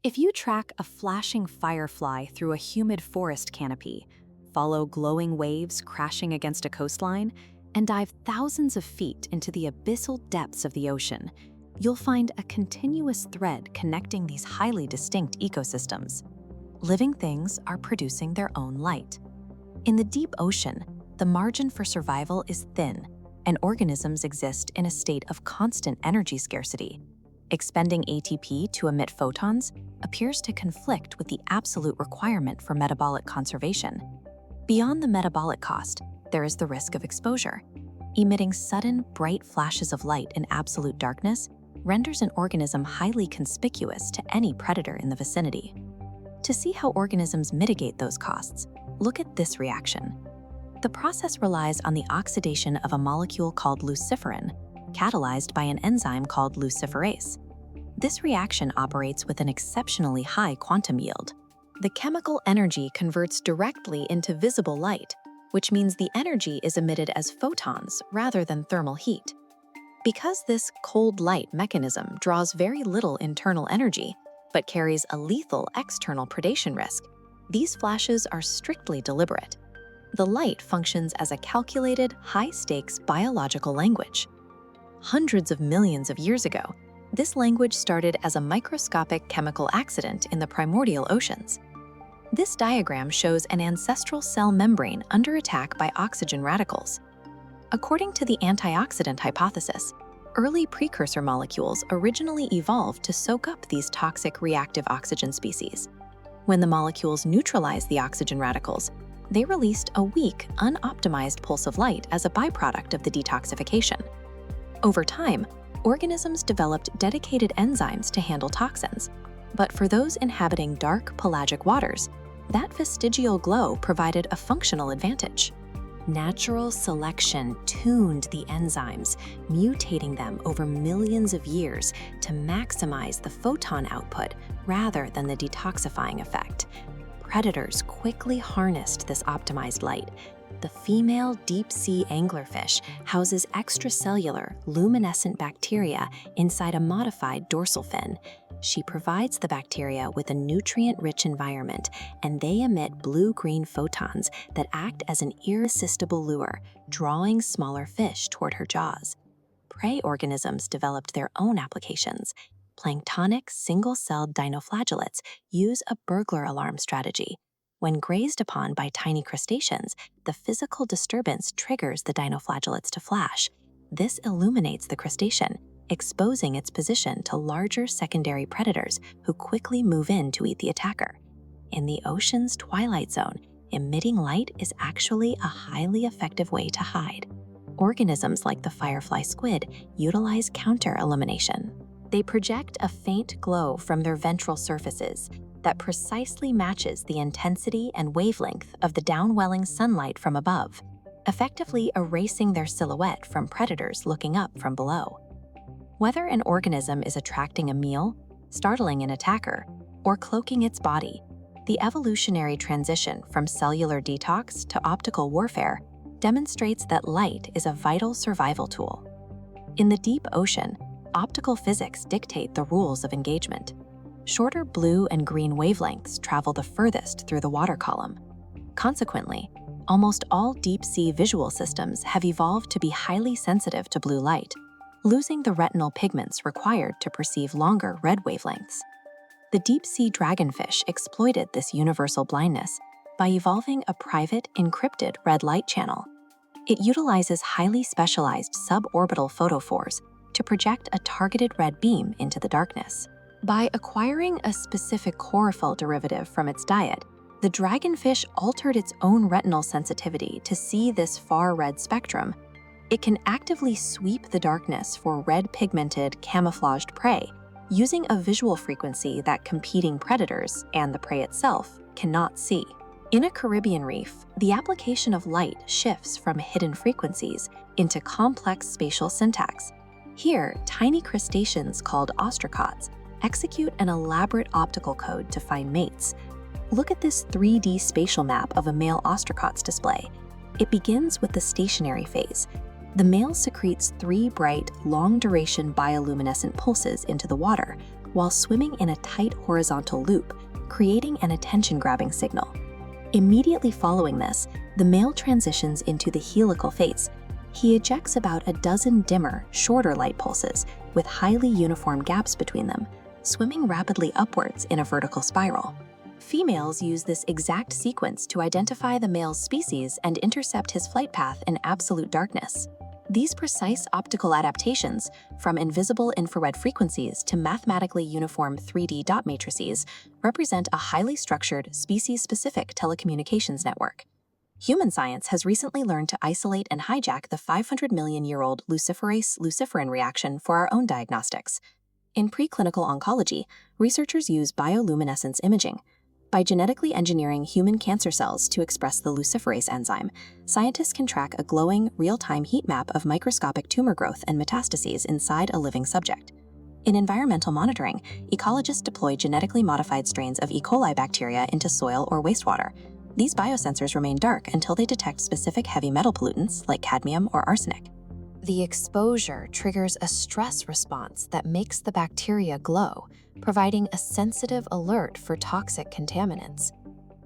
If you track a flashing firefly through a humid forest canopy, follow glowing waves crashing against a coastline, and dive thousands of feet into the abyssal depths of the ocean, you'll find a continuous thread connecting these highly distinct ecosystems. Living things are producing their own light. In the deep ocean, the margin for survival is thin, and organisms exist in a state of constant energy scarcity. Expending ATP to emit photons appears to conflict with the absolute requirement for metabolic conservation. Beyond the metabolic cost, there is the risk of exposure. Emitting sudden, bright flashes of light in absolute darkness renders an organism highly conspicuous to any predator in the vicinity. To see how organisms mitigate those costs, look at this reaction. The process relies on the oxidation of a molecule called luciferin, catalyzed by an enzyme called luciferase. This reaction operates with an exceptionally high quantum yield. The chemical energy converts directly into visible light, which means the energy is emitted as photons rather than thermal heat. Because this cold light mechanism draws very little internal energy, but carries a lethal external predation risk, these flashes are strictly deliberate. The light functions as a calculated, high-stakes biological language. Hundreds of millions of years ago, this language started as a microscopic chemical accident in the primordial oceans. This diagram shows an ancestral cell membrane under attack by oxygen radicals. According to the antioxidant hypothesis, early precursor molecules originally evolved to soak up these toxic reactive oxygen species. When the molecules neutralized the oxygen radicals, they released a weak, unoptimized pulse of light as a byproduct of the detoxification. Over time, organisms developed dedicated enzymes to handle toxins, but for those inhabiting dark pelagic waters, that vestigial glow provided a functional advantage. Natural selection tuned the enzymes, mutating them over millions of years to maximize the photon output rather than the detoxifying effect. Predators quickly harnessed this optimized light. The female deep-sea anglerfish houses extracellular, luminescent bacteria inside a modified dorsal fin. She provides the bacteria with a nutrient-rich environment, and they emit blue-green photons that act as an irresistible lure, drawing smaller fish toward her jaws. Prey organisms developed their own applications. Planktonic, single-celled dinoflagellates use a burglar alarm strategy. When grazed upon by tiny crustaceans, the physical disturbance triggers the dinoflagellates to flash. This illuminates the crustacean, exposing its position to larger secondary predators who quickly move in to eat the attacker. In the ocean's twilight zone, emitting light is actually a highly effective way to hide. Organisms like the firefly squid utilize counter-illumination. They project a faint glow from their ventral surfaces that precisely matches the intensity and wavelength of the downwelling sunlight from above, effectively erasing their silhouette from predators looking up from below. Whether an organism is attracting a meal, startling an attacker, or cloaking its body, the evolutionary transition from cellular detox to optical warfare demonstrates that light is a vital survival tool. In the deep ocean, optical physics dictate the rules of engagement. Shorter blue and green wavelengths travel the furthest through the water column. Consequently, almost all deep-sea visual systems have evolved to be highly sensitive to blue light, losing the retinal pigments required to perceive longer red wavelengths. The deep-sea dragonfish exploited this universal blindness by evolving a private, encrypted red light channel. It utilizes highly specialized suborbital photophores to project a targeted red beam into the darkness. By acquiring a specific chlorophyll derivative from its diet, the dragonfish altered its own retinal sensitivity to see this far red spectrum. It can actively sweep the darkness for red-pigmented, camouflaged prey, using a visual frequency that competing predators, and the prey itself, cannot see. In a Caribbean reef, the application of light shifts from hidden frequencies into complex spatial syntax. Here, tiny crustaceans called ostracods execute an elaborate optical code to find mates. Look at this 3D spatial map of a male ostracot's display. It begins with the stationary phase. The male secretes 3 bright, long-duration bioluminescent pulses into the water, while swimming in a tight horizontal loop, creating an attention-grabbing signal. Immediately following this, the male transitions into the helical phase. He ejects about a dozen dimmer, shorter light pulses with highly uniform gaps between them, swimming rapidly upwards in a vertical spiral. Females use this exact sequence to identify the male's species and intercept his flight path in absolute darkness. These precise optical adaptations, from invisible infrared frequencies to mathematically uniform 3D dot matrices, represent a highly structured, species-specific telecommunications network. Human science has recently learned to isolate and hijack the 500-million-year-old luciferase-luciferin reaction for our own diagnostics. In preclinical oncology, researchers use bioluminescence imaging. By genetically engineering human cancer cells to express the luciferase enzyme, scientists can track a glowing, real-time heat map of microscopic tumor growth and metastases inside a living subject. In environmental monitoring, ecologists deploy genetically modified strains of E. coli bacteria into soil or wastewater. These biosensors remain dark until they detect specific heavy metal pollutants like cadmium or arsenic. The exposure triggers a stress response that makes the bacteria glow, providing a sensitive alert for toxic contaminants.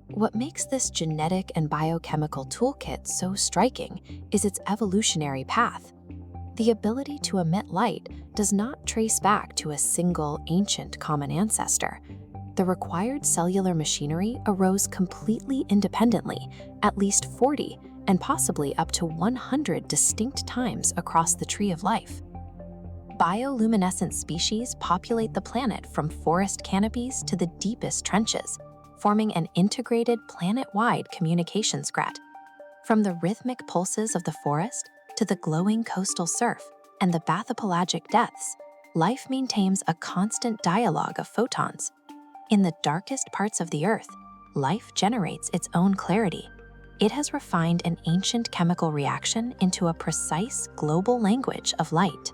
What makes this genetic and biochemical toolkit so striking is its evolutionary path. The ability to emit light does not trace back to a single ancient common ancestor. The required cellular machinery arose completely independently, at least 40 and possibly up to 100 distinct times across the tree of life. Bioluminescent species populate the planet from forest canopies to the deepest trenches, forming an integrated planet-wide communications grid. From the rhythmic pulses of the forest to the glowing coastal surf and the bathypelagic depths, life maintains a constant dialogue of photons. In the darkest parts of the Earth, life generates its own clarity. It has refined an ancient chemical reaction into a precise global language of light.